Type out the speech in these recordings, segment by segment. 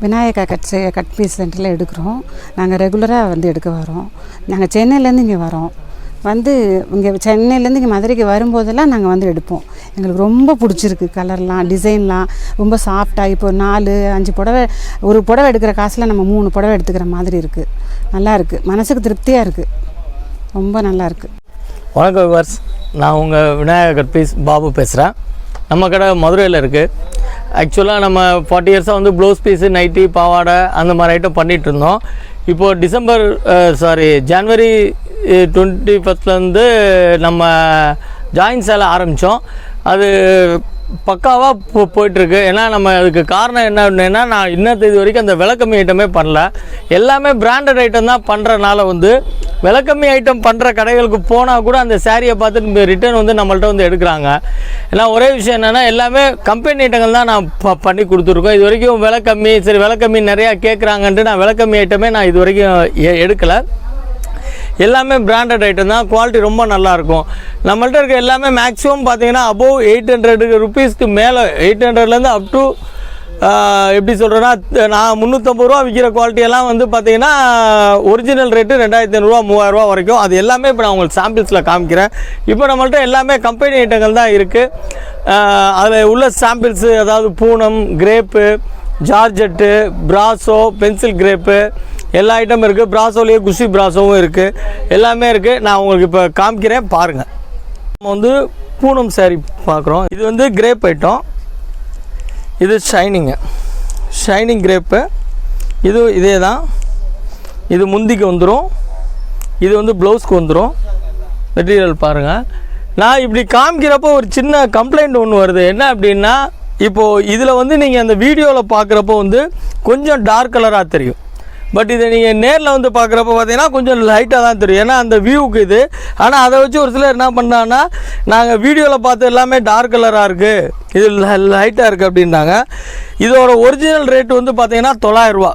Vinayaka cut piece சென்டரில் எடுக்கிறோம். நாங்கள் ரெகுலராக வந்து எடுக்க வரோம். நாங்கள் சென்னையிலேருந்து இங்கே வரோம். வந்து இங்கே சென்னையிலேருந்து இங்கே மதுரைக்கு வரும்போதெல்லாம் நாங்கள் வந்து எடுப்போம். எங்களுக்கு ரொம்ப பிடிச்சிருக்கு. கலர்லாம் டிசைன்லாம் ரொம்ப சாஃப்டாக. இப்போ 4-5 புடவை, ஒரு புடவை எடுக்கிற காசில் நம்ம 3 புடவை எடுத்துக்கிற மாதிரி இருக்குது. நல்லா இருக்குது, மனசுக்கு திருப்தியாக இருக்குது, ரொம்ப நல்லாயிருக்கு. வணக்கம் விவர்ஸ், நான் உங்கள் விநாயகா கட் பீஸ் பாபு பேசுகிறேன். நம்ம கடை மதுரையில் இருக்குது. ஆக்சுவலாக நம்ம 40 இயர்ஸாக வந்து ப்ளவுஸ் பீஸு, நைட்டி, பாவாடை அந்த மாதிரி ஐட்டம் பண்ணிகிட்டு இருந்தோம். இப்போது ஜனவரி 21லேருந்து நம்ம ஜாயின் சேலை ஆரம்பித்தோம். அது பக்காவாக போயிட்டுருக்கு. ஏன்னா நம்ம அதுக்கு காரணம் என்ன அப்படின்னா, நான் இன்னும் இது வரைக்கும் அந்த விலைக்கம்மி ஐட்டமே பண்ணல. எல்லாமே பிராண்டட் ஐட்டம் தான் பண்ணுறனால வந்து விலைக்கம்மி ஐட்டம் பண்ணுற கடைகளுக்கு போனால் கூட அந்த சாரியை பார்த்துட்டு ரிட்டர்ன் வந்து நம்மள்ட்ட வந்து எடுக்கிறாங்க. ஏன்னா ஒரே விஷயம் என்னென்னா, எல்லாமே கம்பெனி ஐட்டங்கள் தான் நான் பண்ணி கொடுத்துருக்கோம். இது வரைக்கும் விலைக்கம்மி, சரி விலைக்கம்மி நிறையா கேட்குறாங்கன்ட்டு நான் விலைக்கம்மி ஐட்டமே நான் இது வரைக்கும் எடுக்கலை. எல்லாமே பிராண்டட் ஐட்டம் தான். குவாலிட்டி ரொம்ப நல்லாயிருக்கும். நம்மள்ட்ட இருக்க எல்லாமே மேக்ஸிமம் பார்த்தீங்கன்னா அபோவ் 800 ருபீஸ்க்கு மேலே, 800லேருந்து அப் டு எப்படி சொல்கிறேன்னா, நான் 350 ரூபா விற்கிற குவாலிட்டியெல்லாம் வந்து பார்த்தீங்கன்னா ஒரிஜினல் ரேட்டு 2500 3000 வரைக்கும். அது எல்லாமே இப்போ நான் உங்களுக்கு சாம்பிள்ஸில் காமிக்கிறேன். இப்போ நம்மள்ட்ட எல்லாமே கம்பெனி ஐட்டங்கள் தான் இருக்குது. அதில் உள்ள சாம்பிள்ஸு, அதாவது Poonam, crepe, georgette, brasso, pencil crepe எல்லா ஐட்டமும் இருக்குது. பிராசோலேயே குஷி பிராசோவும் இருக்குது, எல்லாமே இருக்குது. நான் உங்களுக்கு இப்போ காமிக்கிறேன், பாருங்கள். நம்ம வந்து பூனம் சாரீ பார்க்குறோம். இது வந்து கிரேப் ஐட்டம். இது ஷைனிங் கிரேப்பு. இது இதே தான். இது முந்திக்கு வந்துடும், இது வந்து ப்ளவுஸ்க்கு வந்துடும். மெட்டீரியல் பாருங்கள். நான் இப்படி காமிக்கிறப்போ ஒரு சின்ன கம்ப்ளைண்ட் ஒன்று வருது. என்ன அப்படின்னா, இப்போது இதில் வந்து நீங்கள் அந்த வீடியோவில் பார்க்குறப்போ வந்து கொஞ்சம் டார்க் கலராக தெரியும். பட் இதை நீங்கள் நேரில் வந்து பார்க்குறப்ப பார்த்தீங்கன்னா கொஞ்சம் லைட்டாக தான் தெரியும். ஏன்னா அந்த வியூவுக்கு இது. ஆனால் அதை வச்சு ஒரு சிலர் என்ன பண்ணாங்கன்னா, நாங்கள் வீடியோவில் பார்த்து எல்லாமே டார்க் கலராக இருக்குது, இது லைட்டாக இருக்குது அப்படின்னாங்க. இதோட ஒரிஜினல் ரேட்டு வந்து பார்த்தீங்கன்னா 900 ரூபா.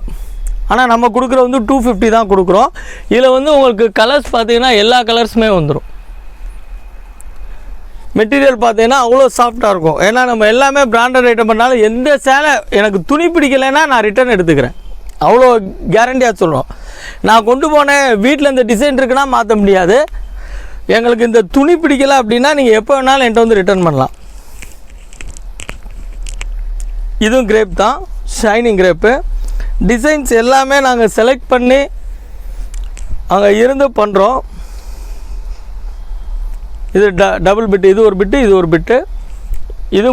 ஆனால் நம்ம கொடுக்குற வந்து 250 தான் கொடுக்குறோம். இதில் வந்து உங்களுக்கு கலர்ஸ் பார்த்தீங்கன்னா எல்லா கலர்ஸுமே வந்துடும். மெட்டீரியல் பார்த்தீங்கன்னா அவ்வளோ சாஃப்டாக இருக்கும். ஏன்னா நம்ம எல்லாமே பிராண்டட் ஐட்டம் பண்ணாலும் எந்த சேலை எனக்கு துணி பிடிக்கலைன்னா நான் ரிட்டர்ன் எடுத்துக்கிறேன். அவ்வளோ கேரண்டியாக சொல்கிறோம். நான் கொண்டு போனேன், வீட்டில் இந்த டிசைன் இருக்குன்னா மாற்ற முடியாது. எங்களுக்கு இந்த துணி பிடிக்கலை அப்படின்னா நீங்கள் எப்போ வேணாலும் என்கிட்ட வந்து ரிட்டர்ன் பண்ணலாம். இதுவும் கிரேப் தான், ஷைனிங் கிரேப்பு. டிசைன்ஸ் எல்லாமே நாங்கள் செலக்ட் பண்ணி அங்கே இருந்து பண்ணுறோம். இது டபுள் பிட்டு, இது ஒரு பிட்டு, இது ஒரு பிட்டு. இது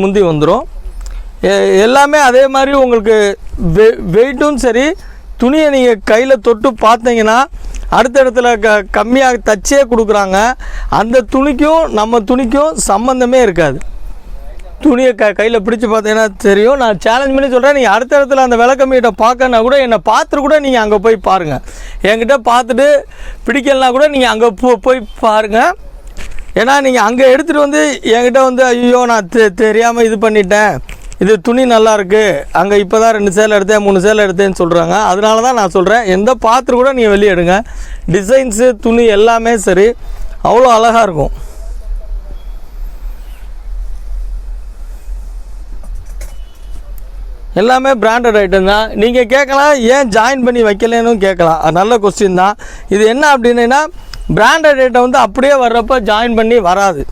முந்தி வந்துடும். எல்லாமே அதே மாதிரி உங்களுக்கு வெயிட்டும் சரி. துணியை நீங்கள் கையில் தொட்டு பார்த்தீங்கன்னா அடுத்த இடத்துல கம்மியாக தச்சே கொடுக்குறாங்க. அந்த துணிக்கும் நம்ம துணிக்கும் சம்மந்தமே இருக்காது. துணியை கையில் பிடிச்சி பார்த்தீங்கன்னா தெரியும். நான் சேலஞ்ச் பண்ணி சொல்கிறேன், நீங்கள் அடுத்த இடத்துல அந்த விலை கம்மியிட்ட பார்க்கனா கூட என்னை பார்த்துட்டு கூட நீங்கள் அங்கே போய் பாருங்கள். என்கிட்ட பார்த்துட்டு பிடிக்கலனா கூட நீங்கள் அங்கே போய் பாருங்கள். ஏன்னா நீங்கள் அங்கே எடுத்துகிட்டு வந்து என்கிட்ட வந்து ஐயோ நான் தெரியாமல் இது பண்ணிட்டேன், இது துணி நல்லாயிருக்கு, அங்கே இப்போ தான் 2 சேலை எடுத்தேன் 3 சேலை எடுத்தேன்னு சொல்கிறாங்க. அதனால தான் நான் சொல்கிறேன், எந்த பாத்திரம் கூட நீங்கள் வெளியே எடுங்க. டிசைன்ஸு, துணி எல்லாமே சரி அவ்வளோ அழகாக இருக்கும். எல்லாமே பிராண்டட் ஐட்டம் தான். நீங்கள் கேட்கலாம், ஏன் ஜாயின் பண்ணி வைக்கலன்னு கேட்கலாம். அது நல்ல கொஸ்டின் தான். இது என்ன அப்படின்னா, பிராண்டட் ஐட்டம் வந்து அப்படியே வர்றப்போ ஜாயின் பண்ணி வராது.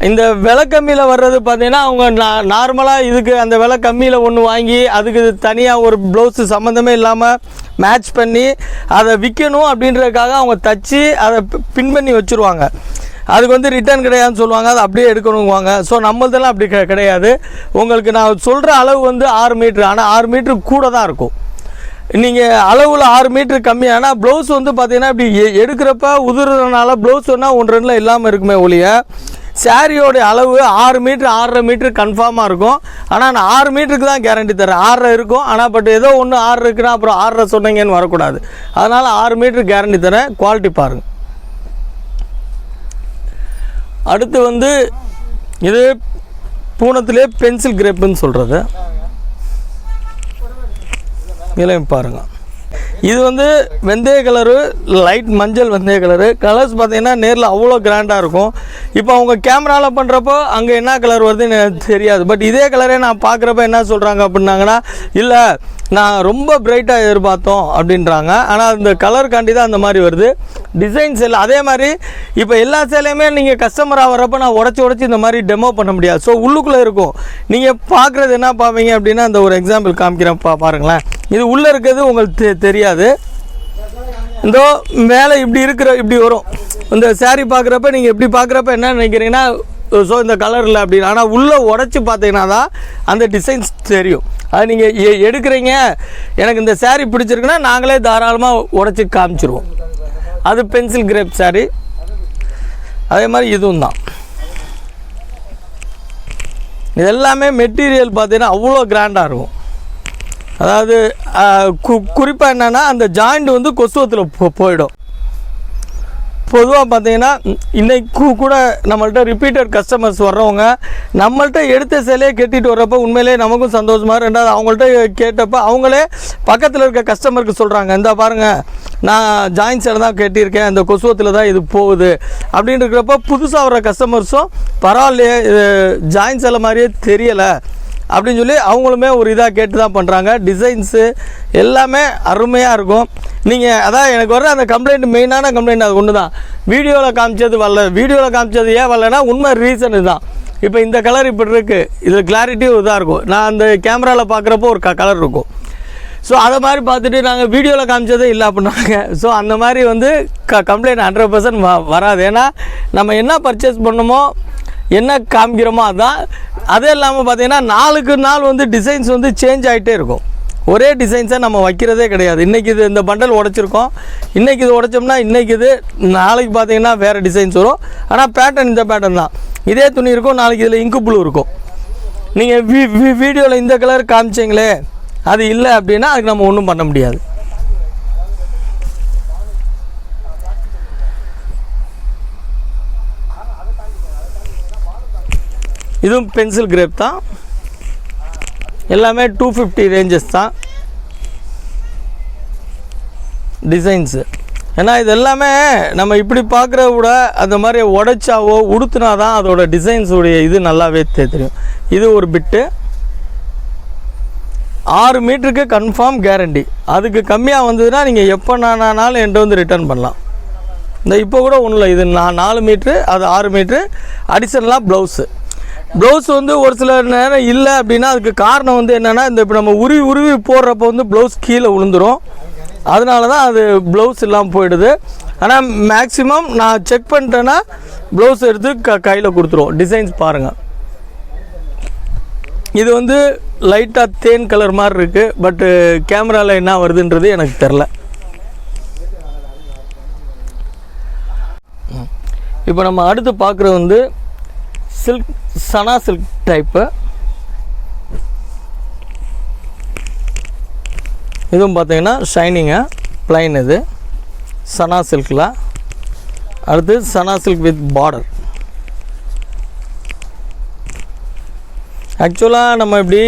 இந்த விலை கம்மியில் வர்றது பார்த்தீங்கன்னா அவங்க நார்மலாக இதுக்கு அந்த விலை கம்மியில் ஒன்று வாங்கி அதுக்கு தனியாக ஒரு ப்ளவுஸு சம்மந்தமே இல்லாமல் மேட்ச் பண்ணி அதை விற்கணும் அப்படின்றதுக்காக அவங்க தச்சு அதை பின் பண்ணி வச்சுருவாங்க. அதுக்கு வந்து ரிட்டர்ன் கிடையாதுன்னு சொல்லுவாங்க, அதை அப்படியே எடுக்கணுங்குவாங்க. ஸோ நம்மளதெல்லாம் அப்படி கிடையாது. உங்களுக்கு நான் சொல்கிற அளவு வந்து 6 மீட்ரு, ஆனால் 6 மீட்ரு கூட தான் இருக்கும். நீங்கள் அளவில் 6 மீட்ரு கம்மி. ஆனால் ப்ளவுஸ் வந்து பார்த்தீங்கன்னா இப்படி எடுக்கிறப்ப உதுறதுனால ப்ளவுஸ் வேணால் 1-2 இல்லாமல் இருக்குமே ஒழிய, சாரியோடைய அளவு 6 மீட்ரு 6.5 மீட்ரு கன்ஃபார்மாக இருக்கும். ஆனால் நான் 6 மீட்டருக்கு தான் கேரண்டி தரேன். 6.5 இருக்கும். ஆனால் பட் ஏதோ ஒன்று 6 இருக்குன்னா அப்புறம் 6.5 சொன்னீங்கன்னு வரக்கூடாது. அதனால் 6 மீட்ரு கேரண்டி தரேன். குவாலிட்டி பாருங்கள். அடுத்து வந்து இது பூனத்திலே பென்சில் கிரேப்புன்னு சொல்கிறது. இதிலையும் பாருங்கள். இது வந்து வெந்தய கலரு, லைட் மஞ்சள் வெந்தய கலரு. கலர்ஸ் பார்த்தீங்கன்னா நேரில் அவ்வளோ கிராண்டாக இருக்கும். இப்போ அவங்க கேமராவில் பண்ணுறப்போ அங்கே என்ன கலர் வருதுன்னு எனக்கு தெரியாது. பட் இதே கலரே நான் பார்க்குறப்ப என்ன சொல்கிறாங்க அப்படின்னாங்கன்னா, இல்லை நான் ரொம்ப பிரைட்டாக எதிர்பார்த்தோம் அப்படின்றாங்க. ஆனால் அந்த கலருக்காண்டி தான் அந்த மாதிரி வருது. டிசைன்ஸ் எல்லாம் அதே மாதிரி. இப்போ எல்லா சேலையுமே நீங்கள் கஸ்டமராக வரப்போ நான் உடச்சி இந்த மாதிரி டெமோ பண்ண முடியாது. ஸோ உள்ளுக்குள்ளே இருக்கும். நீங்கள் பார்க்குறது என்ன பார்ப்பீங்க அப்படின்னா, அந்த ஒரு எக்ஸாம்பிள் காமிக்கிறேன் பாருங்களேன். இது உள்ளே இருக்கிறது உங்களுக்கு தெரியாது. இந்த மேலே இப்படி வரும். இந்த saree பார்க்குறப்ப நீங்கள் எப்படி பார்க்குறப்ப என்ன நினைக்கிறீங்கன்னா, ஸோ இந்த கலரில் அப்படின்னு. ஆனால் உள்ளே உடச்சி பார்த்தீங்கன்னா தான் அந்த டிசைன்ஸ் தெரியும். அது நீங்கள் எடுக்கிறீங்க, எனக்கு இந்த saree பிடிச்சிருக்குன்னா நாங்களே தாராளமாக உடச்சி காமிச்சிருவோம். அது பென்சில் கிரேப் saree. அதே மாதிரி இதுவும் தான். இது எல்லாமே மெட்டீரியல் பார்த்தீங்கன்னா அவ்வளோ கிராண்டாக இருக்கும். அதாவது குறிப்பாக என்னென்னா, அந்த ஜாயிண்ட் வந்து கொசுவத்தில் போயிடும். பொதுவாக பார்த்தீங்கன்னா இன்றைக்கு கூட நம்மள்ட்ட ரிப்பீட்டட் கஸ்டமர்ஸ் வர்றவங்க நம்மள்ட்ட எடுத்த சேலையை கட்டிட்டு வர்றப்போ உண்மையிலே நமக்கும் சந்தோஷமாக. ரெண்டாவது அவங்கள்ட்ட கேட்டப்போ அவங்களே பக்கத்தில் இருக்க கஸ்டமருக்கு சொல்கிறாங்க, இந்த பாருங்கள் நான் ஜாயின் சேலை தான் கட்டியிருக்கேன், இந்த கொசுவத்தில் தான் இது போகுது அப்படின்னு இருக்கிறப்ப புதுசாக வர்ற கஸ்டமர்ஸும் பரவாயில்லையே இது ஜாயின் சேலை மாதிரியே தெரியலை அப்படின்னு சொல்லி அவங்களுமே ஒரு இதாக கேட்டு தான் பண்ணுறாங்க. டிசைன்ஸு எல்லாமே அருமையாக இருக்கும். நீங்கள் அதான் எனக்கு வர அந்த கம்ப்ளைண்ட், மெயினான கம்ப்ளைண்ட் அது ஒன்று தான். வீடியோவில் காமிச்சது வரல. வீடியோவில் காமிச்சது ஏன் வரலன்னா உண்மை ரீசன் இதுதான். இப்போ இந்த கலர் இப்படி இருக்குது, இது கிளாரிட்டியும் இதாக இருக்கும். நான் அந்த கேமராவில் பார்க்குறப்போ ஒரு கலர் இருக்கும். ஸோ அதை மாதிரி பார்த்துட்டு நாங்கள் வீடியோவில் காமிச்சதே இல்லை அப்படின்னாங்க. ஸோ அந்த மாதிரி வந்து கம்ப்ளைண்ட் 100% வராது. ஏன்னா நம்ம என்ன பர்ச்சேஸ் பண்ணணுமோ என்ன காமிக்கிறோமோ அதுதான். அதே இல்லாமல் பார்த்தீங்கன்னா நாளுக்கு நாள் வந்து டிசைன்ஸ் வந்து சேஞ்ச் ஆகிட்டே இருக்கும். ஒரே டிசைன்ஸை நம்ம வைக்கிறதே கிடையாது. இன்றைக்கி இது இந்த பண்டல் உடைச்சிருக்கோம், இன்றைக்கி இது உடைச்சோம்னா இன்றைக்கி இது, நாளைக்கு பார்த்தீங்கன்னா வேறு டிசைன்ஸ் வரும். ஆனால் பேட்டர்ன் இந்த பேட்டர்ன் தான். இதே துணி இருக்கும், நாளைக்கு இதில் இங்கு ப்ளூ இருக்கும். நீங்கள் வீடியோவில் இந்த கலர் காமிச்சிங்களே அது இல்லை அப்படின்னா அதுக்கு நம்ம ஒன்றும் பண்ண முடியாது. இதுவும் பென்சில் கிரேப் தான். எல்லாமே 250 ரேஞ்சஸ் தான் டிசைன்ஸு. ஏன்னா இது எல்லாமே நம்ம இப்படி பார்க்குறத விட அந்த மாதிரி உடைச்சாவோ உடுத்துனா தான் அதோட டிசைன்ஸுடைய இது நல்லாவே தெரியும். இது ஒரு பிட்டு 6 மீட்டருக்கு கன்ஃபார்ம் கேரண்டி. அதுக்கு கம்மியாக வந்ததுன்னா நீங்கள் எப்போ நானாலும் என்கிட்ட வந்து ரிட்டர்ன் பண்ணலாம். இந்த இப்போ கூட ஒன்றும் இல்லை, இது 4 மீட்ரு, அது 6 மீட்ரு. அடிஷனலாக ப்ளவுஸ் வந்து ஒரு சில நேரம் இல்லை அப்படின்னா அதுக்கு காரணம் வந்து என்னென்னா, இந்த இப்போ நம்ம உருவி போடுறப்போ வந்து ப்ளவுஸ் கீழே விழுந்துடும். அதனால தான் அது ப்ளவுஸ் இல்லாமல் போயிடுது. ஆனால் மேக்ஸிமம் நான் செக் பண்ணிட்டேன்னா ப்ளவுஸ் எடுத்து கையில் கொடுத்துருவோம். டிசைன்ஸ் பாருங்கள். இது வந்து லைட்டாக தேன் கலர் மாதிரி இருக்குது. பட்டு கேமராவில் என்ன வருதுன்றது எனக்கு தெரில. இப்போ நம்ம அடுத்து பார்க்குறது வந்து சில்க், சனா சில்க் டைப்பு. இதுவும் பார்த்தீங்கன்னா ஷைனிங்கு ப்ளைன். இது சனா சில்கில். அடுத்து சனா சில்க் வித் பார்டர். ஆக்சுவலாக நம்ம இப்படி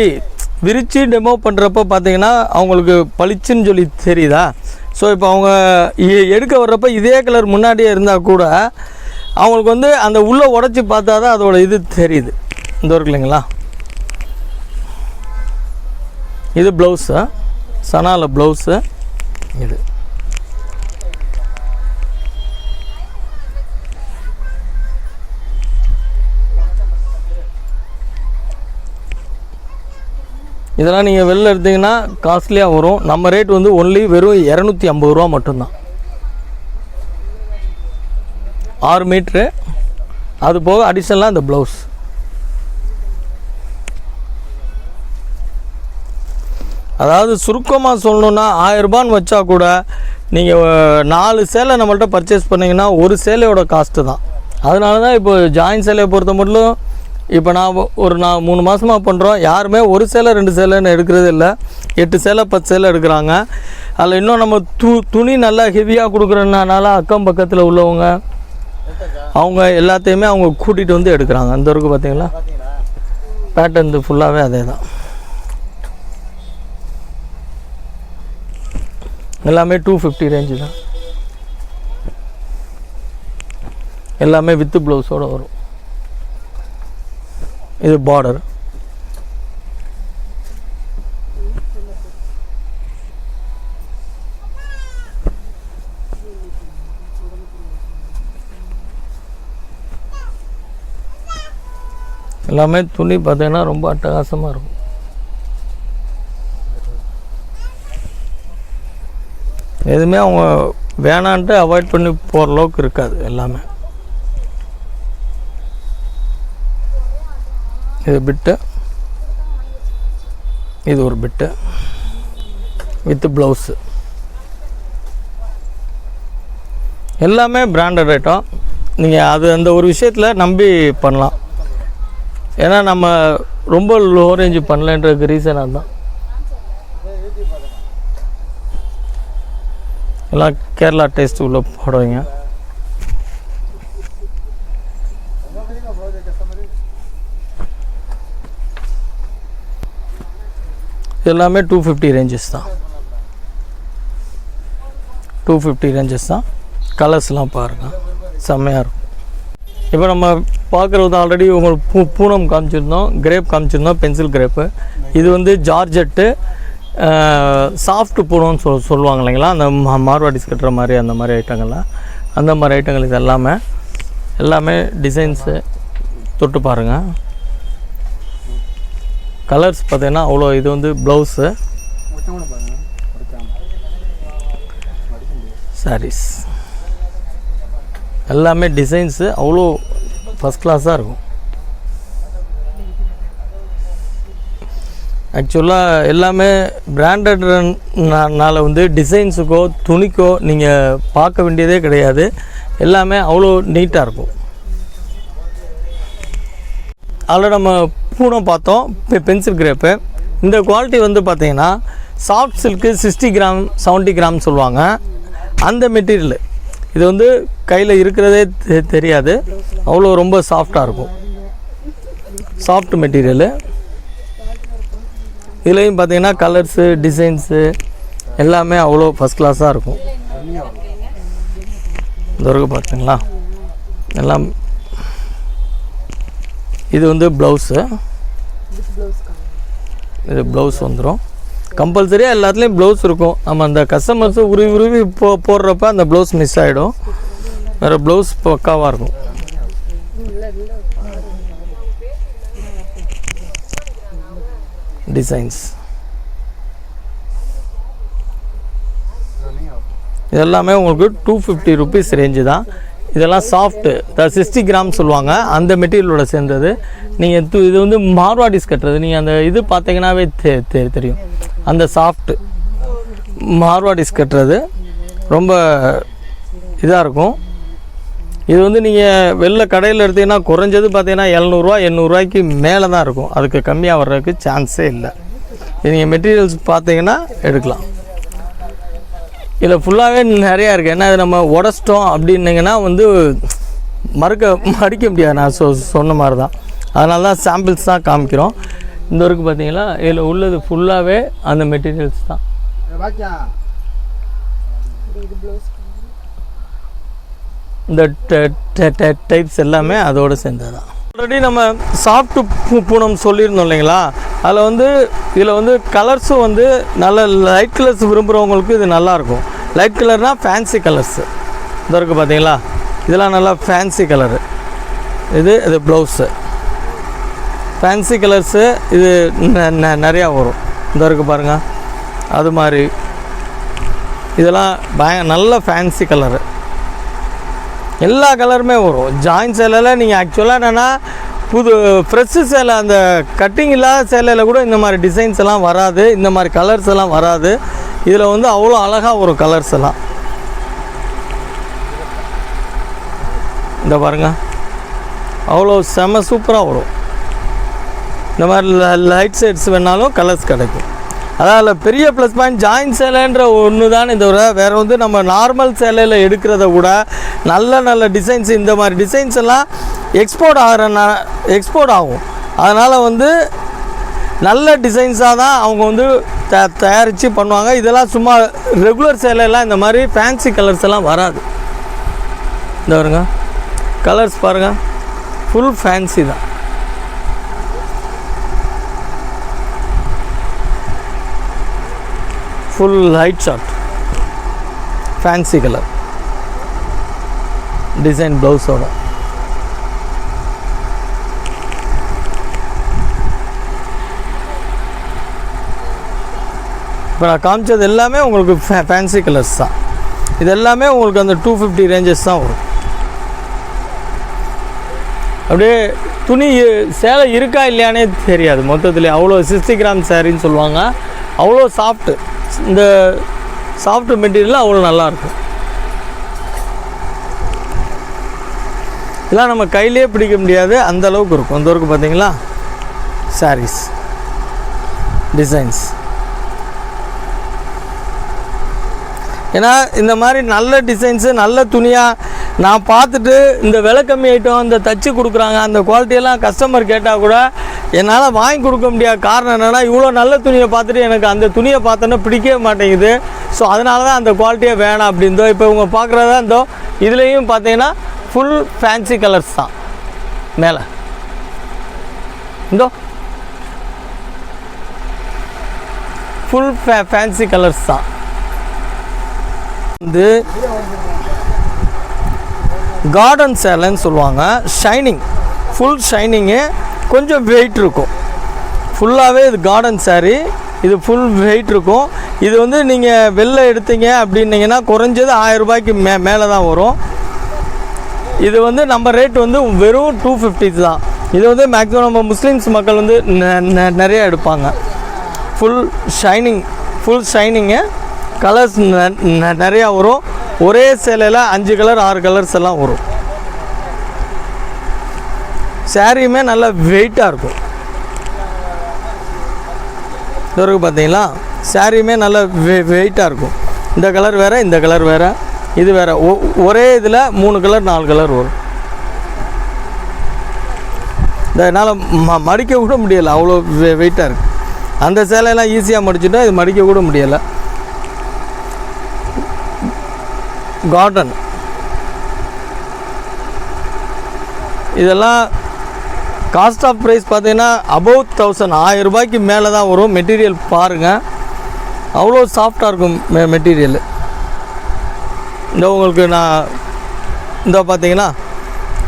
விரித்து டெமோ பண்ணுறப்போ பார்த்தீங்கன்னா அவங்களுக்கு பளிச்சுன்னு சொல்லி தெரியுதா. ஸோ இப்போ அவங்க எடுக்க வர்றப்போ இதே கலர் முன்னாடியே இருந்தால் கூட அவங்களுக்கு வந்து அந்த உள்ளே உடச்சி பார்த்தா தான் அதோட இது தெரியுது. இந்த இருக்கு இல்லைங்களா, இது ப்ளவுஸு, சனாவில் ப்ளவுஸு. இது இதெல்லாம் நீங்கள் வெளில எடுத்தீங்கன்னா காஸ்ட்லியாக வரும். நம்ம ரேட் வந்து ஒன்லி வெறும் 250 ரூபா மட்டும்தான். 6 மீட்ரு. அது போக அடிஷனலாக இந்த ப்ளவுஸ். அதாவது சுருக்கமாக சொல்லணுன்னா 1000 ரூபான்னு வச்சா கூட நீங்கள் 4 சேலை நம்மள்ட்ட பர்ச்சேஸ் பண்ணிங்கன்னா ஒரு சேலையோட காஸ்ட்டு தான். அதனால தான் இப்போ ஜாயின் சேலையை பொறுத்த மட்டும் இப்போ நான் 3 மாதமாக பண்ணுறோம். யாருமே ஒரு சேலை 2 சேலைன்னு எடுக்கிறது இல்லை. 8 சேலை 10 சேலை எடுக்கிறாங்க. அதில் இன்னும் நம்ம துணி நல்லா ஹெவியாக கொடுக்குறதுனால அக்கம் பக்கத்தில் உள்ளவங்க அவங்க எல்லாத்தையுமே அவங்க கூட்டிகிட்டு வந்து எடுக்கிறாங்க. அந்த வரைக்கும் பார்த்தீங்களா பேட்டர்ன் ஃபுல்லாகவே அதே தான். எல்லாமே 250 ரேஞ்சு தான். எல்லாமே வித்து ப்ளவுஸோடு வரும். இது பார்டர். எல்லாமே துணி பார்த்தீங்கன்னா ரொம்ப அட்டகாசமாக இருக்கும். எதுவுமே அவங்க வேணான்ட்டு அவாய்ட் பண்ணி போகிற அளவுக்கு இருக்காது எல்லாமே. இது பிட்டு, இது ஒரு பிட்டு வித் ப்ளவுஸு. எல்லாமே பிராண்டட் ஐட்டம். நீங்கள் அது அந்த ஒரு விஷயத்தில் நம்பி பண்ணலாம். ஏன்னா நம்ம ரொம்ப லோ ரேஞ்சு பண்ணலன்றதுக்கு ரீசன் அதுதான். எல்லாம் கேரளா டேஸ்ட் உள்ள போடுவீங்க. எல்லாமே 250 ரேஞ்சஸ் தான். 250 ரேஞ்சஸ் தான். கலர்ஸ்லாம் பாருங்கள், செம்மையாக இருக்கும். இப்போ நம்ம பார்க்குறது ஆல்ரெடி உங்களுக்கு பூனம் காமிச்சிருந்தோம், கிரேப் காமிச்சிருந்தோம், பென்சில் கிரேப்பு. இது வந்து ஜார்ஜெட்டு சாஃப்ட் பூனம்னு சொல்லுவாங்க இல்லைங்களா, அந்த மார்வாடிஸ் கட்டுற மாதிரி அந்த மாதிரி ஐட்டங்கள்லாம், அந்த மாதிரி ஐட்டங்கள் இது எல்லாமே டிசைன்ஸு தொட்டு பாருங்கள். கலர்ஸ் பார்த்தீங்கன்னா அவ்வளோ. இது வந்து ப்ளவுஸு, சாரீஸ் எல்லாமே டிசைன்ஸு அவ்வளோ ஃபஸ்ட் கிளாஸாக இருக்கும். ஆக்சுவலாக எல்லாமே பிராண்டட்னால வந்து டிசைன்ஸுக்கோ துணிக்கோ நீங்கள் பார்க்க வேண்டியதே கிடையாது. எல்லாமே அவ்வளோ நீட்டாக இருக்கும். அதில் நம்ம பூனம் பார்த்தோம், பென்சில் கிரேப்பு. இந்த குவாலிட்டி வந்து பார்த்திங்கன்னா சாஃப்ட் சில்க்கு 60 கிராம் 70 கிராம் சொல்லுவாங்க. அந்த மெட்டீரியல் இது வந்து கையில் இருக்கிறதே தெரியாது, அவ்வளோ ரொம்ப சாஃப்டாக இருக்கும். Soft material. இதுலேயும் பார்த்தீங்கன்னா கலர்ஸு டிசைன்ஸு எல்லாமே அவ்வளோ ஃபஸ்ட் கிளாஸாக இருக்கும். இந்த வரைக்கும் பார்த்தீங்களா எல்லாம். இது வந்து ப்ளவுஸு, இது ப்ளவுஸ் வந்துடும். கம்பல்சரியாக எல்லாத்துலேயும் ப்ளவுஸ் இருக்கும். நம்ம அந்த கஸ்டமர்ஸு உருவி போடுறப்ப அந்த ப்ளவுஸ் மிஸ் ஆகிடும். வேறு ப்ளவுஸ் பக்காவாக இருக்கும். டிசைன்ஸ் இதெல்லாமே உங்களுக்கு 250 ருபீஸ் ரேஞ்சு தான். இதெல்லாம் சாஃப்ட்டு 60 கிராம் சொல்லுவாங்க, அந்த மெட்டீரியலோட சேர்ந்தது. நீங்கள் இது வந்து மார்வாடிஸ் கட்டுறது, நீங்கள் அந்த இது பார்த்தீங்கன்னாவே தெரியும். அந்த சாஃப்ட்டு மார்வாடிஸ் கட்டுறது ரொம்ப இதாக இருக்கும். இது வந்து நீங்கள் வெளில கடையில் எடுத்தீங்கன்னா குறைஞ்சது பார்த்தீங்கன்னா 700 800 மேலே தான் இருக்கும். அதுக்கு கம்மியாக வர்றதுக்கு சான்ஸே இல்லை. இது நீங்கள் மெட்டீரியல்ஸ் பார்த்தீங்கன்னா எடுக்கலாம். இதில் ஃபுல்லாகவே நிறையா இருக்குது. ஏன்னா இது நம்ம உடச்சிட்டோம் அப்படின்னிங்கன்னா வந்து மடிக்க முடியாது. நான் சொன்ன மாதிரி தான். அதனால தான் சாம்பிள்ஸ் தான் காமிக்கிறோம். இந்த வரைக்கும் பார்த்தீங்கன்னா இதில் உள்ளது ஃபுல்லாகவே அந்த மெட்டீரியல்ஸ் தான். இந்த டைப்ஸ் எல்லாமே அதோடு சேர்ந்தது தான். ஆல்ரெடி நம்ம சாஃப்ட் பூனம் சொல்லியிருந்தோம் இல்லைங்களா, அதில் வந்து இதில் வந்து கலர்ஸும் வந்து நல்ல லைட் கலர்ஸ் விரும்புகிறவங்களுக்கு இது நல்லாயிருக்கும். லைட் கலர்னால் ஃபேன்சி கலர்ஸு இந்த இருக்குது பார்த்தீங்களா, இதெல்லாம் நல்லா ஃபேன்சி கலரு. இது ப்ளவுஸு ஃபேன்சி கலர்ஸு. இது நிறையா வரும். இந்த இருக்குது பாருங்கள், அது மாதிரி இதெல்லாம் நல்ல ஃபேன்சி கலரு. எல்லா கலருமே வரும். ஜாயின் சேலையில் நீங்கள் ஆக்சுவலாக என்னென்னா ஃப்ரெஷ்ஷு சேலை, அந்த கட்டிங் இல்லாத சேலையில் கூட இந்த மாதிரி டிசைன்ஸ் எல்லாம் வராது, இந்த மாதிரி கலர்ஸ் எல்லாம் வராது. இதில் வந்து அவ்வளோ அழகாக வரும் கலர்ஸ் எல்லாம். இந்த பாருங்கள், அவ்வளோ செம சூப்பராக வரும். இந்த மாதிரி லைட் ஷேட்ஸ் வேணாலும் கலர்ஸ் கிடைக்கும். அதாவது பெரிய ப்ளஸ் பாயிண்ட் ஜாயின் சேலைன்ற ஒன்று தான். தவிர வேறு வந்து நம்ம நார்மல் சேலையில் எடுக்கிறத விட நல்ல டிசைன்ஸ், இந்த மாதிரி டிசைன்ஸ் எல்லாம் எக்ஸ்போர்ட் ஆகும். அதனால் வந்து நல்ல டிசைன்ஸாக தான் அவங்க வந்து தயாரித்து பண்ணுவாங்க. இதெல்லாம் சும்மா ரெகுலர் சேலையெல்லாம் இந்த மாதிரி ஃபேன்சி கலர்ஸ் எல்லாம் வராது. இந்த பாருங்க கலர்ஸ் பாருங்கள், ஃபுல் ஃபேன்சி தான். Full light short fancy colour design ப்ளவுஸோட. இப்போ நான் காமிச்சது எல்லாமே உங்களுக்கு ஃபேன்சி கலர்ஸ் தான். இது எல்லாமே உங்களுக்கு அந்த 250 ரேஞ்சஸ் தான் வரும். அப்படியே துணி சேலை இருக்கா இல்லையானே தெரியாது மொத்தத்தில். அவ்வளோ 60 கிராம் சாரின்னு சொல்லுவாங்க. அவ்வளோ சாஃப்ட்டு, இந்த சாஃப்ட் மெட்டீரியல் அவ்வளோ நல்லாயிருக்கும். இதெல்லாம் நம்ம கையிலே பிடிக்க முடியாது அந்த அளவுக்கு இருக்கும். அந்த அளவுக்கு பார்த்தீங்களா சாரீஸ் டிசைன்ஸ். ஏன்னா இந்த மாதிரி நல்ல டிசைன்ஸு நல்ல துணியாக நான் பார்த்துட்டு இந்த விலை கம்மி ஐட்டம் இந்த தச்சு கொடுக்குறாங்க அந்த குவாலிட்டியெல்லாம் கஸ்டமர் கேட்டால் கூட என்னால் வாங்கி கொடுக்க முடியாத காரணம் என்னென்னா, இவ்வளோ நல்ல துணியை பார்த்துட்டு எனக்கு அந்த துணியை பார்த்தோன்னா பிடிக்கவே மாட்டேங்குது. ஸோ அதனால தான் அந்த குவாலிட்டியே வேணாம் அப்படின்றோ. இப்போ இவங்க பார்க்குறதா இருந்தோ இதுலேயும் பார்த்தீங்கன்னா ஃபுல் ஃபேன்சி கலர்ஸ் தான். மேலே இந்தோ ஃபுல் ஃபேன்சி கலர்ஸ் தான். வந்து கார்டன் சேலைன்னு சொல்லுவாங்க. ஷைனிங், ஃபுல் ஷைனிங்கு, கொஞ்சம் வெயிட் இருக்கும். ஃபுல்லாகவே இது கார்டன் சாரீ. இது ஃபுல் வெயிட் இருக்கும். இது வந்து நீங்கள் வெளில எடுத்தீங்க அப்படின்னீங்கன்னா குறைஞ்சது 1000 ரூபாய்க்கு மேலே தான் வரும். இது வந்து நம்ம ரேட் வந்து வெறும் 250 தான். இது வந்து மேக்ஸிமம் நம்ம முஸ்லீம்ஸ் மக்கள் வந்து நிறைய எடுப்பாங்க. Full shining, full shining, colours நிறையா வரும். ஒரே சேலையில் 5 கலர் 6 கலர்ஸ் எல்லாம் வரும். சாரியுமே நல்லா வெயிட்டாக இருக்கும். இதற்கு பார்த்தீங்களா சாரியுமே நல்லா வெயிட்டாக இருக்கும். இந்த கலர் வேறு, இந்த கலர் வேறு, இது வேறு. ஒரே இதில் 3 கலர் 4 கலர் வரும். இதனால் மடிக்க கூட முடியலை, அவ்வளோ வெயிட்டாக இருக்குது. அந்த சேலையெல்லாம் ஈஸியாக மடிச்சுட்டா இது மடிக்க கூட முடியலை. கார்டன் இதெல்லாம் காஸ்ட் ஆஃப் ப்ரைஸ் பார்த்தீங்கன்னா அபவ் 1000 ரூபாய்க்கு மேலே தான் வரும். மெட்டீரியல் பாருங்கள், அவ்வளோ சாஃப்டாக இருக்கும் மெட்டீரியல். இந்த உங்களுக்கு நான் இந்த பார்த்தீங்கன்னா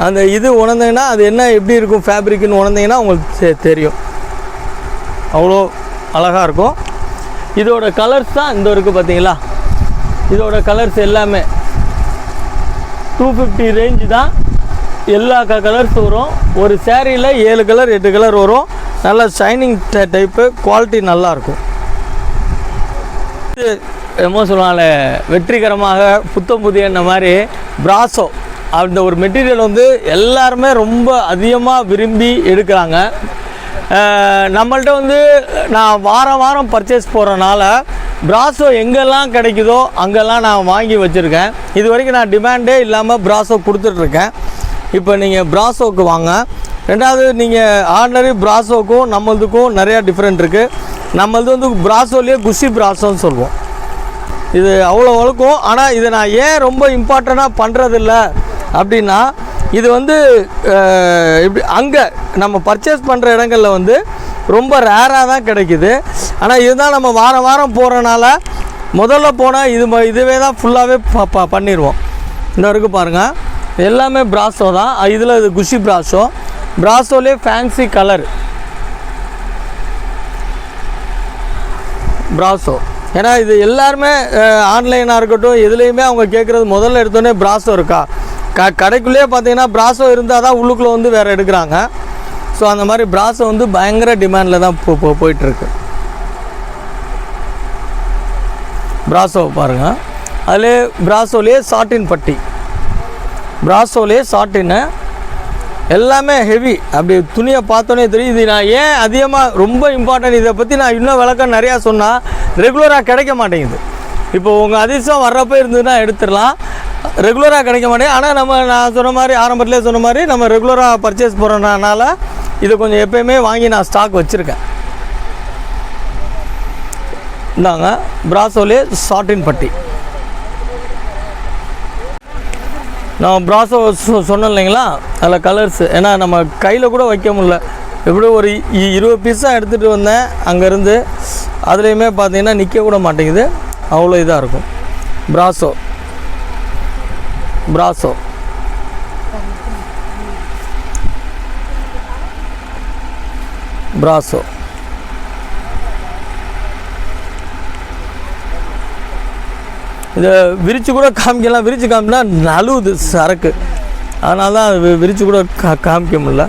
அந்த இது உணர்ந்தீங்கன்னா அது என்ன எப்படி இருக்கும் ஃபேப்ரிக்னு உணர்ந்தீங்கன்னா உங்களுக்கு தெரியும். அவ்வளோ அழகாக இருக்கும். இதோட கலர்ஸ் தான் இந்த இருக்குது பார்த்தீங்களா. இதோட கலர்ஸ் எல்லாமே 250 ரேஞ்சு தான். எல்லா கலர்ஸ் வரும். ஒரு சேரீயில் 7 கலர் 8 கலர் வரும். நல்லா ஷைனிங் டைப்பு, குவாலிட்டி நல்லாயிருக்கும். இது என்னமோ சொல்லுவாங்களே வெற்றிகரமாக புத்தம் புதிய இந்த மாதிரி பிராசோ அந்த ஒரு மெட்டீரியல் வந்து எல்லாருமே ரொம்ப அதிகமாக விரும்பி எடுக்கிறாங்க. நம்மள்ட்ட வந்து நான் வாரம் வாரம் பர்ச்சேஸ் போகிறனால பிராசோ எங்கெல்லாம் கிடைக்குதோ அங்கெல்லாம் நான் வாங்கி வச்சுருக்கேன். இது வரைக்கும் நான் டிமாண்டே இல்லாமல் பிராசோ கொடுத்துட்ருக்கேன். இப்போ நீங்கள் பிராசோவுக்கு வாங்க. ரெண்டாவது நீங்கள் ஆர்டினரி பிராசோக்கும் நம்மளதுக்கும் நிறையா டிஃப்ரெண்ட் இருக்குது. நம்மளது வந்து பிராசோலேயே குஷி பிராசோன்னு சொல்லுவோம். இது அவ்வளோ வழக்கம். ஆனால் இதை நான் ஏன் ரொம்ப இம்பார்ட்டண்ட்டாக பண்ணுறதில்ல அப்படின்னா, இது வந்து இப்படி அங்கே நம்ம பர்ச்சேஸ் பண்ணுற இடங்களில் வந்து ரொம்ப ரேராக தான் கிடைக்குது. ஆனால் இதுதான் நம்ம வாரம் வாரம் போகிறனால முதல்ல போனால் இதுவே தான் ஃபுல்லாகவே பண்ணிடுவோம். இந்த வரைக்கும் பாருங்கள் எல்லாமே பிராசோ தான். இதில் இது குஷி பிராசோ. பிராசோலே ஃபேன்சி கலர் பிராசோ. ஏன்னா இது எல்லாருமே ஆன்லைனாக இருக்கட்டும் எதுலேயுமே அவங்க கேட்குறது முதல்ல எடுத்தோடனே பிராசோ இருக்கா. கடைக்குள்ளேயே பார்த்தீங்கன்னா பிராசோ இருந்தால் தான் உள்ளுக்குள்ளே வந்து வேறு எடுக்கிறாங்க. ஸோ அந்த மாதிரி பிராசோ வந்து பயங்கர டிமாண்டில் தான் போயிட்டுருக்கு. பிராசோ பாருங்கள். அதிலே பிராசோலேயே சாட்டின் பட்டி, பிராசோலேயே சாட்டின்னு எல்லாமே ஹெவி. அப்படி துணியை பார்த்தோன்னே தெரியும். இது நான் ஏன் அதிகமாக ரொம்ப இம்பார்ட்டன்ட், இதை பற்றி நான் இன்னும் விளக்கம் நிறையா சொன்னால் ரெகுலராக கிடைக்க மாட்டேங்குது. இப்போ உங்கள் அதிர்ஷ்டம் வர்றப்போ இருந்ததுன்னா எடுத்துடலாம், ரெகுலராக கிடைக்க மாட்டேங்குது. ஆனால் நான் சொன்ன மாதிரி ஆரம்பத்திலே சொன்ன மாதிரி நம்ம ரெகுலராக பர்ச்சேஸ் போகிறனால இதை கொஞ்சம் எப்போயுமே வாங்கி நான் ஸ்டாக் வச்சுருக்கேன். இந்தாங்க பிராசோலே சாட்டின் பட்டி. நான் பிராசோ சொன்னேன் இல்லைங்களா, அதில் கலர்ஸு, ஏன்னா நம்ம கையில் கூட வைக்க முடியல. எப்படி ஒரு 20 பீஸ் தான் எடுத்துகிட்டு வந்தேன் அங்கேருந்து. அதுலேயுமே பார்த்தீங்கன்னா நிற்க கூட மாட்டேங்குது, அவ்வளோ இதாக இருக்கும். பிராசோ பிராசோ பிராசோ இதை விரித்து கூட காமிக்கலாம். விரித்து காமினா நழுவுது சரக்கு, அதனால தான் அது விரித்து கூட காமிக்க முடியல.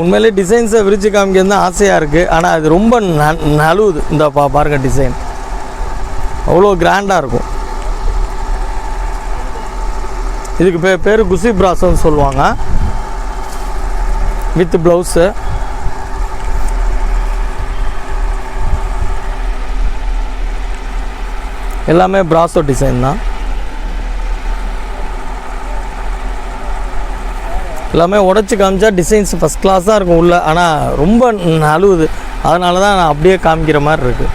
உண்மையிலே டிசைன்ஸை விரித்து காமிக்கிறது தான் ஆசையாக இருக்குது, ஆனால் அது ரொம்ப நழுவுது. இந்த பாருங்கள் டிசைன் அவ்வளோ கிராண்டாக இருக்கும். இதுக்கு பேர் குசி பிராசோன்னு சொல்லுவாங்க. With blouse. எல்லாமே பிராசோ டிசைன் தான். எல்லாமே உடச்சி காமிச்சா டிசைன்ஸ் ஃபஸ்ட் கிளாஸாக இருக்கும் உள்ள, ஆனால் ரொம்ப நழுவுது. அதனால தான் நான் அப்படியே காமிக்கிற மாதிரி இருக்குது.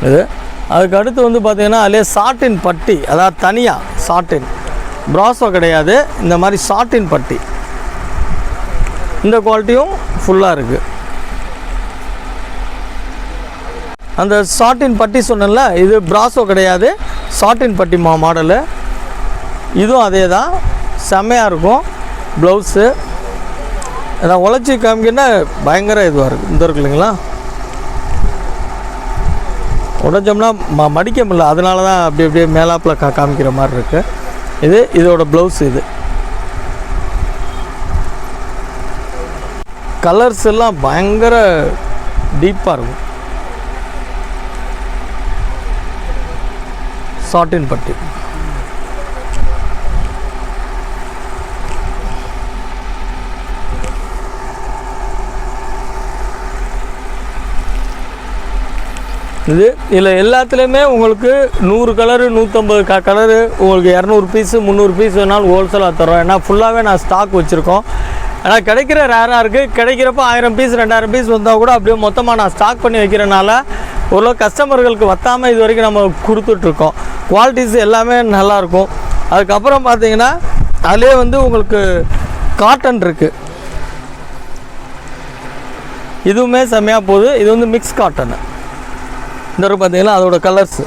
இது அதுக்கு அடுத்து வந்து பார்த்திங்கன்னா அதிலே சாட்டின் பட்டி, அதாவது தனியாக சாட்டின் பிராசோ கிடையாது, இந்த மாதிரி சாட்டின் பட்டி. இந்த குவாலிட்டியும் ஃபுல்லாக இருக்குது. அந்த சாட்டின் பட்டி சொன்னேன்ல, இது பிராசோ கிடையாது, சாட்டின் பட்டி மாடலு. இதுவும் அதே தான், செம்மையாக இருக்கும். ப்ளவுஸு நான் உழைச்சி காமிக்கின்னா பயங்கர இதுவாக இருக்குது. இந்த இருக்கு இல்லைங்களா, உடஞ்சோம்னா மடிக்க முடியல, அதனால தான் அப்படி அப்படியே மேலாப்பில் காமிக்கிற மாதிரி இருக்குது. இதோட ப்ளவுஸ். இது கலர்ஸ் எல்லாம் பயங்கர டீப்பாக இருக்கும். சாட்டின் பட்டி. இதில் எல்லாத்துலேயுமே உங்களுக்கு 100 கலரு 150 கலரு உங்களுக்கு 200 பீஸு 300 பீஸ் வேணாலும் ஹோல்சேலாக தரோம். ஏன்னா ஃபுல்லாகவே நான் ஸ்டாக் வச்சுருக்கோம். ஆனால் கிடைக்கிற ரேராக இருக்குது. கிடைக்கிறப்ப 1000 பீஸ் 2000 பீஸ் வந்தால் கூட அப்படியே மொத்தமாக நான் ஸ்டாக் பண்ணி வைக்கிறனால ஓரளவு கஸ்டமர்களுக்கு வற்றாமல் இது வரைக்கும் நம்ம கொடுத்துட்ருக்கோம். குவாலிட்டிஸ் எல்லாமே நல்லாயிருக்கும். அதுக்கப்புறம் பார்த்தீங்கன்னா அதிலே வந்து உங்களுக்கு காட்டன் இருக்குது, இதுவுமே செம்மையாக போகுது. இது வந்து மிக்ஸ் காட்டனு. இந்த பார்த்தீங்கன்னா அதோட கலர்ஸு.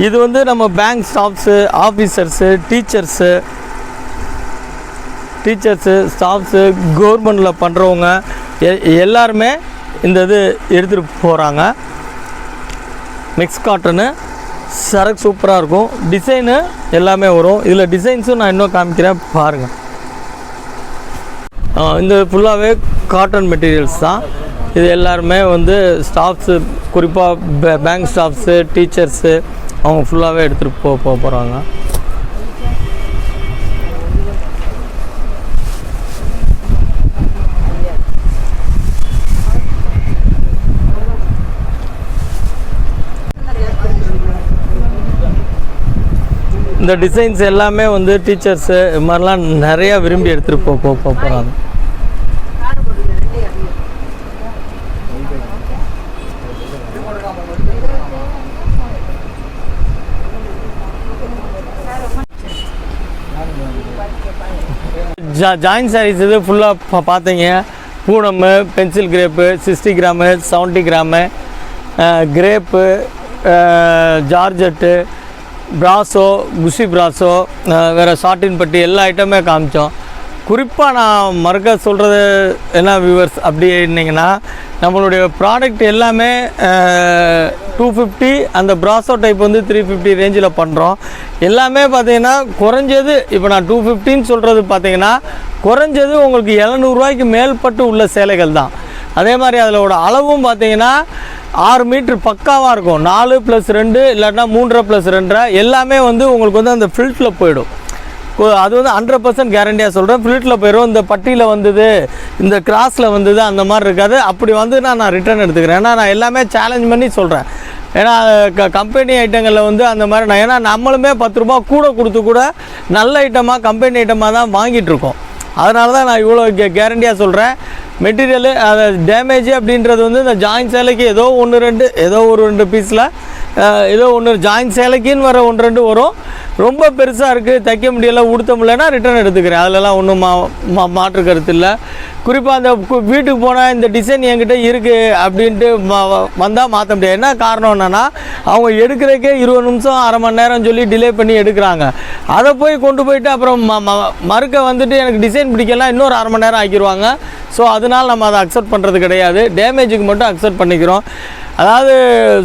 இது வந்து நம்ம bank staffs, officers, teachers, staffs, கவர்மெண்டில் பண்ணுறவங்க எல்லாருமே இந்த இது எடுத்துகிட்டு போகிறாங்க. மிக்ஸ் காட்டனு சரக்கு சூப்பராக இருக்கும். டிசைனு எல்லாமே வரும். இதில் டிசைன்ஸும் நான் இன்னும் காமிக்கிறேன் பாருங்கள். இந்த ஃபுல்லாகவே காட்டன் மெட்டீரியல்ஸ் தான். இது எல்லாருமே வந்து ஸ்டாஃப்ஸு, குறிப்பாக பேங்க் ஸ்டாஃப்ஸு, டீச்சர்ஸு, அவங்க ஃபுல்லாகவே எடுத்துகிட்டு போகிறாங்க. இந்த டிசைன்ஸ் எல்லாமே வந்து டீச்சர்ஸு இது மாதிரிலாம் நிறையா விரும்பி எடுத்துகிட்டு போகிறாங்க. ஜாயின் சாரீஸ் இது ஃபுல்லாக பார்த்தீங்க. Poonam, pencil crepe, 60 gram, 70 gram, crepe, georgette, brasso, Khushi brasso, வேறு சாட்டின் பட்டி எல்லா ஐட்டமே காமிச்சோம். குறிப்பாக நான் மறக்க சொல்கிறது என்ன வியூவர்ஸ் அப்படின்னீங்கன்னா, நம்மளுடைய ப்ராடக்ட் எல்லாமே 250, அந்த பிராசோ டைப் வந்து 350 ரேஞ்சில் பண்ணுறோம். எல்லாமே பார்த்தீங்கன்னா குறைஞ்சது, இப்போ நான் 250ன்னு சொல்கிறது பார்த்தீங்கன்னா குறைஞ்சது உங்களுக்கு 700 ரூபாய்க்கு மேல்பட்டு உள்ள சேலைகள் தான். அதே மாதிரி அதோட அளவும் பார்த்தீங்கன்னா 6 மீட்ரு பக்காவாக இருக்கும். 4+2 இல்லாட்டினா 3+2 எல்லாமே வந்து உங்களுக்கு வந்து அந்த ஃபில்ட்டில் போயிடும். அது வந்து 100% கேரண்டியாக சொல்கிறேன். ஃபில்ட்டில் போயிடும். இந்த பட்டியில் வந்தது, இந்த கிராஸில் வந்தது அந்த மாதிரி இருக்காது. அப்படி வந்து நான் ரிட்டர்ன் எடுத்துக்கிறேன். ஏன்னா நான் எல்லாமே சேலஞ்ச் பண்ணி சொல்கிறேன். ஏன்னா கம்பெனி ஐட்டங்களில் வந்து அந்த மாதிரி நான், ஏன்னா நம்மளுமே 10 ரூபா கூட கொடுத்து கூட நல்ல ஐட்டமாக கம்பெனி ஐட்டமாக தான் வாங்கிட்டுருக்கோம். அதனால தான் நான் இவ்வளோ கேரண்டியாக சொல்கிறேன். மெட்டீரியலு அது டேமேஜ் அப்படின்றது வந்து இந்த ஜாயின் சேலைக்கு ஏதோ 1-2 ஏதோ ஒரு 2 பீஸில் ஏதோ ஒன்று ஜாயின் சேலைக்குன்னு வர 1-2 வரும். ரொம்ப பெருசாக இருக்குது, தைக்க முடியலை, உடுத்த முடியலன்னா ரிட்டர்ன் எடுத்துக்கிறேன். அதிலலாம் ஒன்றும் மாற்று கருத்து இல்லை. குறிப்பாக அந்த வீட்டுக்கு போனால் இந்த டிசைன் என்கிட்ட இருக்குது அப்படின்ட்டு வந்தால் மாற்ற முடியாது. என்ன காரணம் என்னென்னா, அவங்க எடுக்கிறதுக்கே 20 நிமிஷம் 1/2 மணி நேரம் சொல்லி டிலே பண்ணி எடுக்கிறாங்க. அதை போய் கொண்டு போயிட்டு அப்புறம் மறுக்க வந்துட்டு எனக்கு டிசைன் பிடிக்கலாம் இன்னொரு 1/2 மணி நேரம் ஆக்கிடுவாங்க. ஸோ அதனால் நம்ம அதை அக்செப்ட் பண்ணுறது கிடையாது. டேமேஜுக்கு மட்டும் அக்செப்ட் பண்ணிக்கிறோம். அதாவது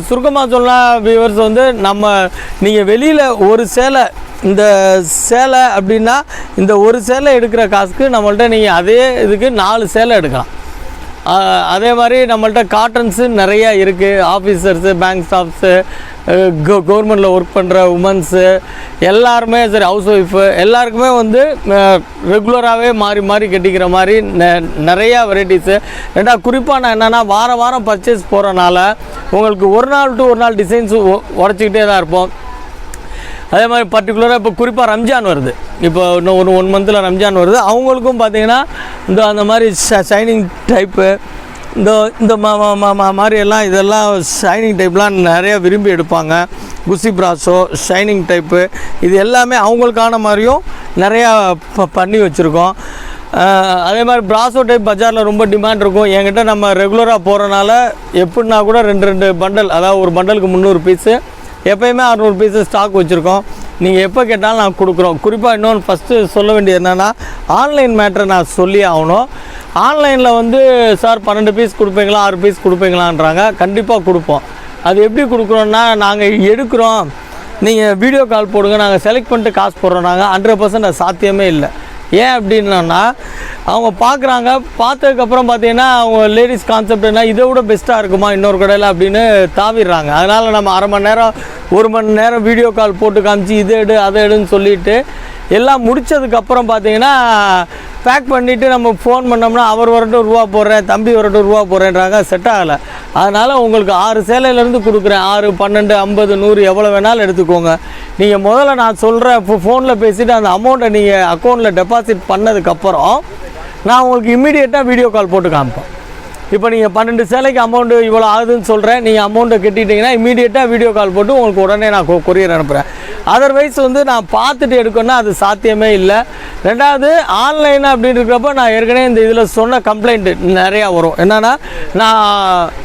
சுருக்கமாக சொன்னால் வியூவர்ஸ் வந்து நீங்கள் வெளியில் ஒரு சேலை, இந்த சேலை அப்படின்னா இந்த ஒரு சேலை எடுக்கிற காசுக்கு நம்மள்ட்ட நீங்கள் அதே இதுக்கு 4 சேலை எடுக்கலாம். அதே மாதிரி நம்மள்ட்ட காட்டன்ஸு நிறையா இருக்குது. ஆஃபீஸர்ஸு, பேங்க் ஸ்டாஃப்ஸு, கவர்மெண்ட்டில் ஒர்க் பண்ணுற உமன்ஸு எல்லாருமே சரி, ஹவுஸ் ஒய்ஃபு எல்லாருக்குமே வந்து ரெகுலராகவே மாறி மாறி கட்டிக்கிற மாதிரி நிறையா வெரைட்டிஸு. ரெண்டாவது குறிப்பாக நான் என்னென்னா, வாரம் பர்ச்சேஸ் போகிறனால உங்களுக்கு ஒரு நாள் டு ஒரு நாள் டிசைன்ஸ் உடச்சிக்கிட்டே தான் இருப்போம். அதே மாதிரி பர்டிகுலராக இப்போ குறிப்பாக ரம்ஜான் வருது. இப்போ இன்னும் ஒரு 1 மந்தில் ரம்ஜான் வருது. அவங்களுக்கும் பார்த்திங்கன்னா இந்த அந்த மாதிரி ஷைனிங் டைப்பு, இந்த மாதிரி எல்லாம் இதெல்லாம் ஷைனிங் டைப்லாம் நிறையா விரும்பி எடுப்பாங்க. குசி பிராசோ, ஷைனிங் டைப்பு, இது எல்லாமே அவங்களுக்கான மாதிரியும் நிறையா பண்ணி வச்சுருக்கோம். அதே மாதிரி பிராசோ டைப் பஜாரில் ரொம்ப டிமாண்ட் இருக்கும். என்கிட்ட நம்ம ரெகுலராக போகிறனால எப்படின்னா கூட 2 பண்டல், அதாவது ஒரு பண்டலுக்கு 300 பீஸு, எப்போயுமே 600 பீஸு ஸ்டாக் வச்சுருக்கோம். நீங்கள் எப்போ கேட்டாலும் நான் கொடுக்குறோம். குறிப்பாக இன்னொன்று ஃபஸ்ட்டு சொல்ல வேண்டியது என்னென்னா, ஆன்லைன் மேட்ரை நான் சொல்லி ஆகணும். ஆன்லைனில் வந்து சார் 12 பீஸ் கொடுப்பீங்களா, 6 பீஸ் கொடுப்பீங்களான்றாங்க. கண்டிப்பாக கொடுப்போம். அது எப்படி கொடுக்குறோன்னா, நாங்கள் எடுக்கிறோம், நீங்கள் வீடியோ கால் போடுங்க, நாங்கள் செலக்ட் பண்ணிட்டு காசு போடுறோம். நாங்கள் 100% அது சாத்தியமே இல்லை. ஏன் அப்படின்னா, அவங்க பார்க்குறாங்க, பார்த்ததுக்கப்புறம் பார்த்தீங்கன்னா அவங்க லேடிஸ் கான்செப்ட் என்ன, இதை விட பெஸ்ட்டாக இருக்குமா இன்னொரு கடையில் அப்படின்னு தாவிடுறாங்க. அதனால் நம்ம 1/2 மணி நேரம் 1 மணி நேரம் வீடியோ கால் போட்டு காமிச்சு இதை எடு அதை எடுன்னு சொல்லிவிட்டு எல்லாம் முடித்ததுக்கப்புறம் பார்த்தீங்கன்னா பேக் பண்ணிவிட்டு நம்ம ஃபோன் பண்ணோம்னா அவர் வரட்டும் ரூபா போடுறேன், தம்பி வரட்டும் ரூபா போடுறேன்றாங்க. செட் ஆகலை. அதனால் உங்களுக்கு 6 சேலையிலேருந்து கொடுக்குறேன். 6, 12, 50, 100 எவ்வளோ வேணாலும் எடுத்துக்கோங்க. நீங்கள் முதல்ல நான் சொல்கிறேன், இப்போ ஃபோனில் பேசிவிட்டு அந்த அமௌண்ட்டை நீங்கள் அக்கௌண்ட்டில் டெபாசிட் பண்ணதுக்கப்புறம் நான் உங்களுக்கு இம்மீடியட்டாக வீடியோ கால் போட்டு காமிப்பேன். இப்போ நீங்கள் 12 சேலைக்கு அமௌண்ட்டு இவ்வளோ ஆகுதுன்னு சொல்கிறேன், நீங்கள் அமௌண்ட்டை கட்டிட்டிங்கன்னா இம்மீடியட்டாக வீடியோ கால் போட்டு உங்களுக்கு உடனே நான் கொரியர் அனுப்புகிறேன். அதர்வைஸ் வந்து நான் பார்த்துட்டு எடுக்கணும்னா அது சாத்தியமே இல்லை. ரெண்டாவது ஆன்லைன் அப்படின்னு இருக்கிறப்ப நான் ஏற்கனவே இந்த இதில் சொன்ன கம்ப்ளைண்ட்டு நிறையா வரும். என்னென்னா, நான்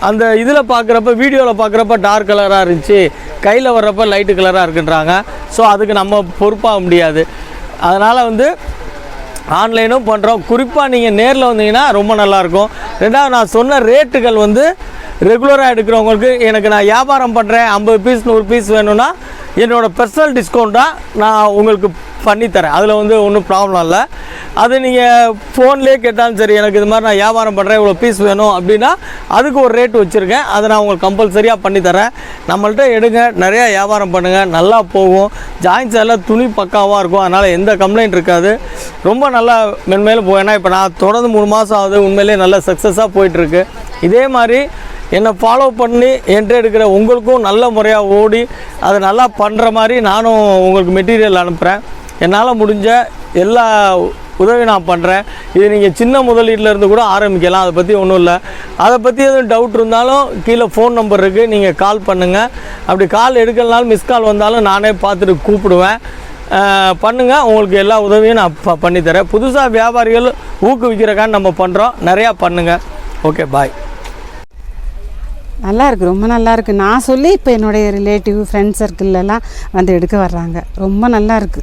அந்த இதில் பார்க்குறப்ப வீடியோவில் பார்க்குறப்ப டார்க் கலராக இருந்துச்சு, கையில் வர்றப்போ லைட்டு கலராக இருக்குன்றாங்க. ஸோ அதுக்கு நம்ம பொறுப்பாக முடியாது. அதனால் வந்து ஆன்லைனும் பண்ணுறோம். குறிப்பாக நீங்கள் நேரில் வந்தீங்கன்னா ரொம்ப நல்லாயிருக்கும். ரெண்டாவது நான் சொன்ன ரேட்டுகள் வந்து ரெகுலராக எடுக்கிறவங்களுக்கு, எனக்கு நான் வியாபாரம் பண்ணுறேன் 50 பீஸ் 100 பீஸ் வேணும்னா என்னோடய பர்சனல் டிஸ்கவுண்ட்டாக நான் உங்களுக்கு பண்ணித்தரேன். அதில் வந்து ஒன்றும் ப்ராப்ளம் இல்லை. அது நீங்கள் ஃபோன்லேயே கேட்டாலும் சரி, எனக்கு இது மாதிரி நான் வியாபாரம் பண்ணுறேன் இவ்வளோ பீஸ் வேணும் அப்படின்னா அதுக்கு ஒரு ரேட் வச்சுருக்கேன். அதை நான் உங்களுக்கு கம்பல்சரியாக பண்ணித்தரேன். நம்மள்ட்ட எடுங்க, நிறையா வியாபாரம் பண்ணுங்கள், நல்லா போகும். ஜாயின்ஸ் எல்லாம் துணி பக்காவாக இருக்கும். அதனால் எந்த கம்ப்ளைண்ட் இருக்காது. ரொம்ப நல்லா மென்மேலும் போகும். ஏன்னா இப்போ நான் தொடர்ந்து 3 மாதம் ஆகுது, உண்மையிலே நல்ல சக்ஸஸாக போயிட்டுருக்கு. இதே மாதிரி என்னை ஃபாலோ பண்ணி என்கிட்ட எடுக்கிற உங்களுக்கும் நல்ல முறையாக ஓடி அதை நல்லா பண்ணுற மாதிரி நானும் உங்களுக்கு மெட்டீரியல் அனுப்புகிறேன். என்னால் முடிஞ்ச எல்லா உதவி நான் பண்ணுறேன். இது நீங்கள் சின்ன முதலீட்டிலேருந்து கூட ஆரம்பிக்கலாம். அதை பற்றி ஒன்றும் இல்லை. அதை பற்றி எதுவும் டவுட் இருந்தாலும் கீழே ஃபோன் நம்பர் இருக்குது, நீங்கள் கால் பண்ணுங்கள். அப்படி கால் எடுக்கலனாலும் மிஸ் கால் வந்தாலும் நானே பார்த்துட்டு கூப்பிடுவேன். பண்ணுங்கள், உங்களுக்கு எல்லா உதவியும் நான் பண்ணித்தரேன். புதுசாக வியாபாரிகள் ஊக்குவிக்கிறக்கான்னு நம்ம பண்ணுறோம். நிறையா பண்ணுங்கள். ஓகே, பாய். நல்லாயிருக்கு, ரொம்ப நல்லாயிருக்கு. நான் சொல்லி இப்போ என்னுடைய ரிலேட்டிவ் ஃப்ரெண்ட்ஸ் சர்க்கிள்லாம் வந்து எடுக்க வர்றாங்க. ரொம்ப நல்லாயிருக்கு.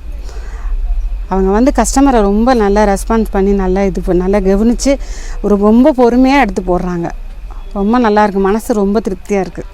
அவங்க வந்து கஸ்டமரை ரொம்ப நல்லா ரெஸ்பான்ஸ் பண்ணி நல்லா நல்லா கவனித்து ரொம்ப பொறுமையாக எடுத்து போடுறாங்க. ரொம்ப நல்லாயிருக்கு, மனசு ரொம்ப திருப்தியாக இருக்குது.